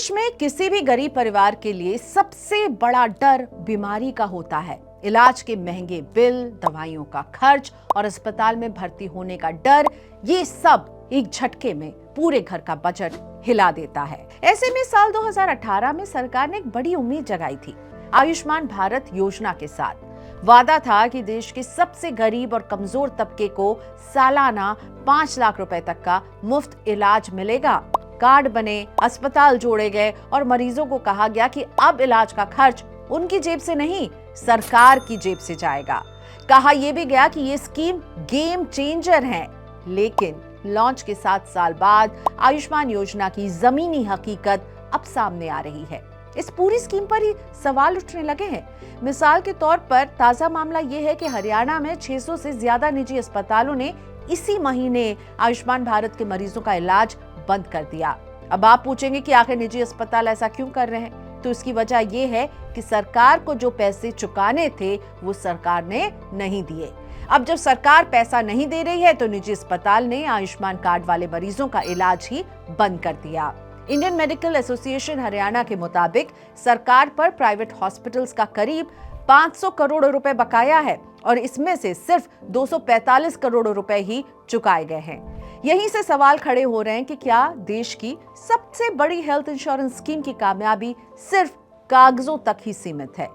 देश में किसी भी गरीब परिवार के लिए सबसे बड़ा डर बीमारी का होता है। इलाज के महंगे बिल, दवाइयों का खर्च और अस्पताल में भर्ती होने का डर, ये सब एक झटके में पूरे घर का बजट हिला देता है। ऐसे में साल 2018 में सरकार ने एक बड़ी उम्मीद जगाई थी। आयुष्मान भारत योजना के साथ वादा था कि देश के सबसे गरीब और कमजोर तबके को सालाना 5 लाख रुपए तक का मुफ्त इलाज मिलेगा। कार्ड बने, अस्पताल जोड़े गए और मरीजों को कहा गया कि अब इलाज का खर्च उनकी जेब से नहीं, सरकार की जेब से जाएगा। कहा यह भी गया कि ये स्कीम गेम चेंजर है। लेकिन लॉन्च के 7 साल बाद आयुष्मान योजना की जमीनी हकीकत अब सामने आ रही है। इस पूरी स्कीम पर ही सवाल उठने लगे हैं। मिसाल के तौर पर ताजा मामला यह है कि हरियाणा में 600 से ज्यादा निजी अस्पतालों ने इसी महीने आयुष्मान भारत के मरीजों का इलाज बंद कर दिया। अब आप पूछेंगे कि आखिर निजी अस्पताल ऐसा क्यों कर रहे हैं? तो इसकी वजह यह है कि सरकार को जो पैसे चुकाने थे वो सरकार ने नहीं दिए। अब जब सरकार पैसा नहीं दे रही है तो निजी अस्पताल ने आयुष्मान कार्ड वाले मरीजों का इलाज ही बंद कर दिया। इंडियन मेडिकल एसोसिएशन हरियाणा के मुताबिक सरकार पर प्राइवेट हॉस्पिटल्स का करीब 500 करोड़ रुपए बकाया है और इसमें से सिर्फ 245 करोड़ रुपए ही चुकाए गए हैं। यहीं से सवाल खड़े हो रहे हैं कि क्या देश की सबसे बड़ी हेल्थ इंश्योरेंस स्कीम की कामयाबी सिर्फ कागजों तक ही सीमित है?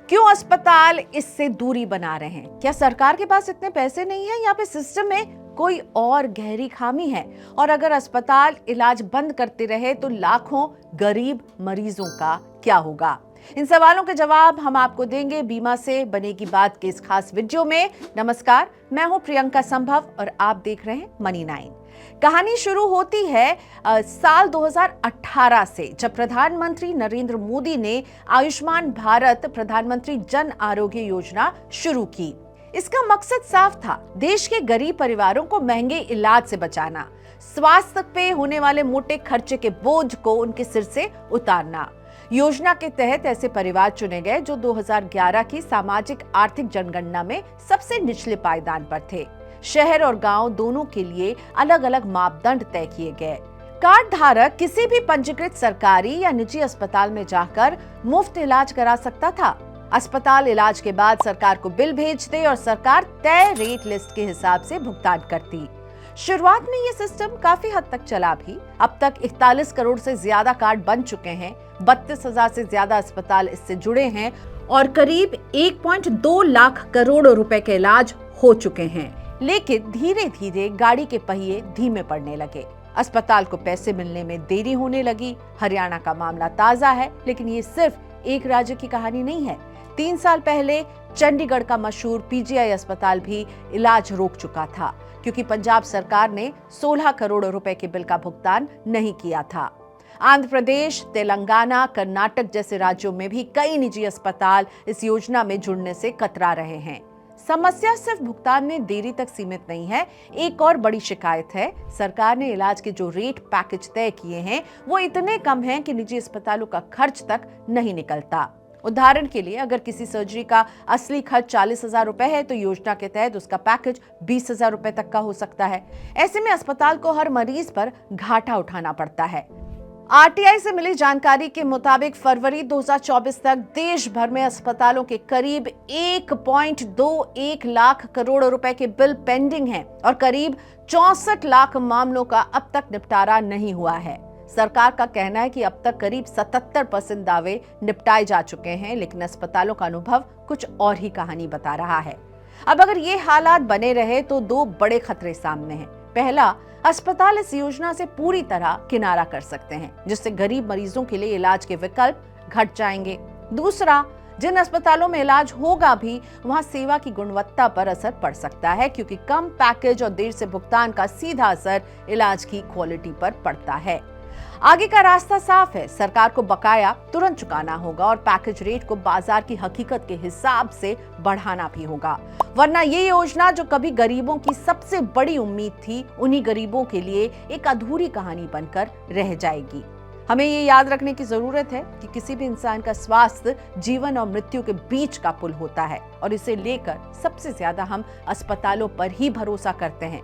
क्यों अस्पताल इससे दूरी बना रहे हैं? क्या सरकार के पास इतने पैसे नहीं है या फिर सिस्टम में कोई और गहरी खामी है? और अगर अस्पताल इलाज बंद करते रहे तो लाखों गरीब मरीजों का क्या होगा? इन सवालों के जवाब हम आपको देंगे बीमा से बनेगी बात के इस खास वीडियो में। नमस्कार, मैं हूं प्रियंका संभव और आप देख रहे हैं मनी 9। कहानी शुरू होती है साल 2018 से, जब प्रधानमंत्री नरेंद्र मोदी ने आयुष्मान भारत प्रधानमंत्री जन आरोग्य योजना शुरू की। इसका मकसद साफ था, देश के गरीब परिवारों को महंगे इलाज से बचाना, स्वास्थ्य पे होने वाले मोटे खर्चे के बोझ को उनके सिर से उतारना। योजना के तहत ऐसे परिवार चुने गए जो 2011 की सामाजिक आर्थिक जनगणना में सबसे निचले पायदान पर थे। शहर और गांव दोनों के लिए अलग अलग मापदंड तय किए गए। कार्ड धारक किसी भी पंजीकृत सरकारी या निजी अस्पताल में जाकर मुफ्त इलाज करा सकता था। अस्पताल इलाज के बाद सरकार को बिल भेजते और सरकार तय रेट लिस्ट के हिसाब से भुगतान करती। शुरुआत में ये सिस्टम काफी हद तक चला भी। अब तक 41 करोड़ से ज्यादा कार्ड बन चुके हैं, 32,000 से ज्यादा अस्पताल इससे जुड़े हैं और करीब 1.2 लाख करोड़ रुपए के इलाज हो चुके हैं। लेकिन धीरे धीरे गाड़ी के पहिए धीमे पड़ने लगे। अस्पताल को पैसे मिलने में देरी होने लगी। हरियाणा का मामला ताजा है, लेकिन ये सिर्फ एक राज्य की कहानी नहीं है। 3 साल पहले चंडीगढ़ का मशहूर पीजीआई अस्पताल भी इलाज रोक चुका था क्योंकि पंजाब सरकार ने 16 करोड़ रुपए के बिल का भुगतान नहीं किया था। आंध्र प्रदेश, तेलंगाना, कर्नाटक जैसे राज्यों में भी कई निजी अस्पताल इस योजना में जुड़ने से कतरा रहे हैं। समस्या सिर्फ भुगतान में देरी तक सीमित नहीं है। एक और बड़ी शिकायत है, सरकार ने इलाज के जो रेट पैकेज तय किए हैं वो इतने कम हैं कि निजी अस्पतालों का खर्च तक नहीं निकलता। उदाहरण के लिए, अगर किसी सर्जरी का असली खर्च 40,000 रुपए है तो योजना के तहत उसका पैकेज 20,000 रुपए तक का हो सकता है। ऐसे में अस्पताल को हर मरीज पर घाटा उठाना पड़ता है। आरटीआई से मिली जानकारी के मुताबिक फरवरी 2024 तक देश भर में अस्पतालों के करीब 1.21 लाख करोड़ रुपए के बिल पेंडिंग हैं और करीब 64 लाख मामलों का अब तक निपटारा नहीं हुआ है। सरकार का कहना है कि अब तक करीब 77% दावे निपटाए जा चुके हैं, लेकिन अस्पतालों का अनुभव कुछ और ही कहानी बता रहा है। अब अगर ये हालात बने रहे तो 2 बड़े खतरे सामने हैं। पहला, अस्पताल इस योजना से पूरी तरह किनारा कर सकते हैं, जिससे गरीब मरीजों के लिए इलाज के विकल्प घट जाएंगे। दूसरा, जिन अस्पतालों में इलाज होगा भी वहां सेवा की गुणवत्ता पर असर पड़ सकता है क्योंकि कम पैकेज और देर से भुगतान का सीधा असर इलाज की क्वालिटी पर पड़ता है। आगे का रास्ता साफ है, सरकार को बकाया तुरंत चुकाना होगा और पैकेज रेट को बाजार की हकीकत के हिसाब से बढ़ाना भी होगा, वरना ये योजना जो कभी गरीबों की सबसे बड़ी उम्मीद थी, उन्हीं गरीबों के लिए एक अधूरी कहानी बनकर रह जाएगी। हमें ये याद रखने की जरूरत है कि किसी भी इंसान का स्वास्थ्य जीवन और मृत्यु के बीच का पुल होता है और इसे लेकर सबसे ज्यादा हम अस्पतालों पर ही भरोसा करते हैं।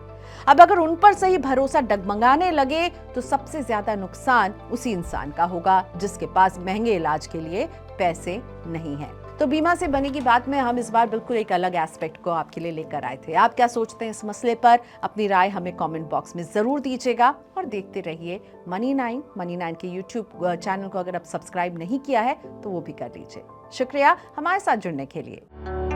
अब अगर उन पर से ही भरोसा डगमगाने लगे तो सबसे ज्यादा नुकसान उसी इंसान का होगा जिसके पास महंगे इलाज के लिए पैसे नहीं है। तो बीमा से बनी की बात में हम इस बार बिल्कुल एक अलग एस्पेक्ट को आपके लिए लेकर आए थे। आप क्या सोचते हैं इस मसले पर? अपनी राय हमें कमेंट बॉक्स में जरूर दीजिएगा और देखते रहिए मनी9 के यूट्यूब चैनल को अगर आप सब्सक्राइब नहीं किया है तो वो भी कर लीजिए। शुक्रिया हमारे साथ जुड़ने के लिए।